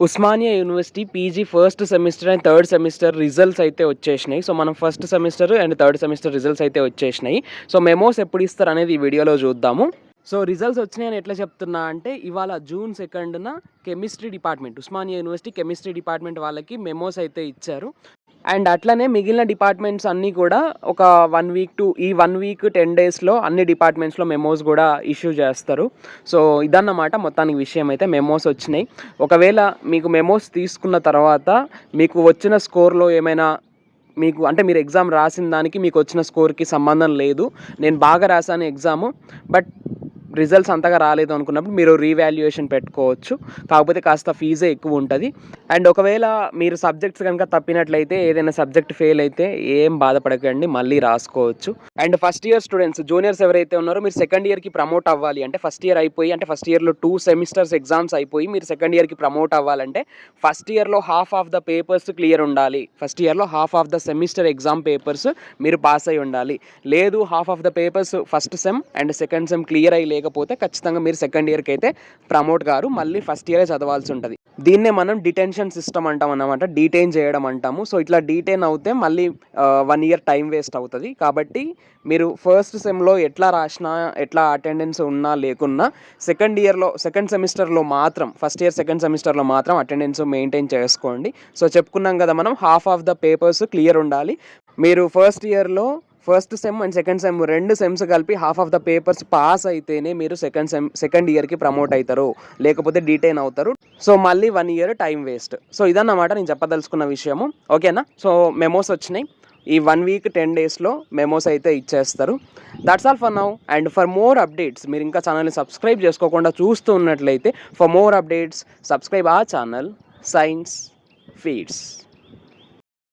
Osmania university PG first semester and third semester results అయితే వచ్చేసినాయి. So మనం first semester and third semester results అయితే వచ్చేసినాయి. సో మెమోస్ ఎప్పుడు ఇస్తారు అనేది ఈ వీడియోలో చూద్దాము. సో రిజల్ట్స్ వచ్చినాయని ఎట్లా చెప్తున్నా అంటే, ఇవాళ జూన్ 2న chemistry department, Osmania university chemistry department వాళ్ళకి మెమోస్ అయితే ఇచ్చారు. అండ్ అట్లనే మిగిలిన డిపార్ట్మెంట్స్ అన్నీ కూడా ఒక 1 వీక్ టు ఈ 1 వీక్ 10 డేస్లో అన్ని డిపార్ట్మెంట్స్లో మెమోస్ కూడా ఇష్యూ చేస్తారు. సో ఇదన్నమాట మొత్తానికి విషయం. అయితే మెమోస్ వచ్చినాయి. ఒకవేళ మీకు మెమోస్ తీసుకున్న తర్వాత మీకు వచ్చిన స్కోర్లో ఏమైనా మీకు అంటే మీరు ఎగ్జామ్ రాసిన దానికి మీకు వచ్చిన స్కోర్కి సంబంధం లేదు, నేను బాగా రాశాను ఎగ్జాము బట్ రిజల్ట్స్ అంతగా రాలేదు అనుకున్నప్పుడు మీరు రీవాల్యుయేషన్ పెట్టుకోవచ్చు. కాకపోతే కాస్త ఫీజే ఎక్కువ ఉంటుంది. అండ్ ఒకవేళ మీరు సబ్జెక్ట్స్ కనుక తప్పినట్లయితే, ఏదైనా సబ్జెక్ట్ ఫెయిల్ అయితే ఏం బాధపడకండి, మళ్ళీ రాసుకోవచ్చు. And first year students, juniors ఎవరైతే ఉన్నారో, మీరు సెకండ్ ఇయర్కి ప్రమోట్ అవ్వాలి అంటే, ఫస్ట్ ఇయర్ అయిపోయి అంటే ఫస్ట్ ఇయర్లో 2 సెమిస్టర్స్ ఎగ్జామ్స్ అయిపోయి మీరు సెకండ్ ఇయర్కి ప్రమోట్ అవ్వాలంటే ఫస్ట్ ఇయర్లో half of the papers clear ఉండాలి. ఫస్ట్ ఇయర్లో half of the semester exam papers మీరు పాస్ అయి ఉండాలి. లేదు half of the papers first sem and second sem clear అయ్యి లేకపోతే ఖచ్చితంగా మీరు సెకండ్ ఇయర్కి అయితే ప్రమోట్ గారు, మళ్ళీ ఫస్ట్ ఇయరే చదవాల్సి ఉంటుంది. దీన్నే మనం డిటెన్షన్ సిస్టమ్ అంటాం అన్నమాట, డీటైన్ చేయడం అంటాము. సో ఇట్లా డీటైన్ అవుతే మళ్ళీ 1 ఇయర్ టైం వేస్ట్ అవుతుంది. కాబట్టి మీరు ఫస్ట్ సెమ్లో ఎట్లా రాసినా, ఎట్లా అటెండెన్స్ ఉన్నా లేకున్నా, సెకండ్ సెమిస్టర్లో మాత్రం, ఫస్ట్ ఇయర్ సెకండ్ సెమిస్టర్లో మాత్రం అటెండెన్స్ మెయింటైన్ చేసుకోండి. సో చెప్పుకున్నాం కదా మనం, half of the papers clear ఉండాలి. మీరు ఫస్ట్ ఇయర్లో first sem and second sem 2 sems కలిపి half of the papers pass అయితేనే మీరు సెకండ్ ఇయర్కి ప్రమోట్ అవుతారు, లేకపోతే డీటైన్ అవుతారు. సో మళ్ళీ 1 ఇయర్ టైం వేస్ట్. సో ఇదన్నమాట నేను చెప్పదలుచుకున్న విషయము. ఓకేనా? సో మెమోస్ వచ్చినాయి. ఈ 1 వీక్ 10 డేస్లో మెమోస్ అయితే ఇచ్చేస్తారు. That's all for now. And for more updates, మీరు ఇంకా ఛానల్ని సబ్స్క్రైబ్ చేసుకోకుండా చూస్తూ ఉన్నట్లయితే, ఫర్ మోర్ అప్డేట్స్ సబ్స్క్రైబ్ ఆ ఛానల్ సైన్స్ ఫీడ్స్.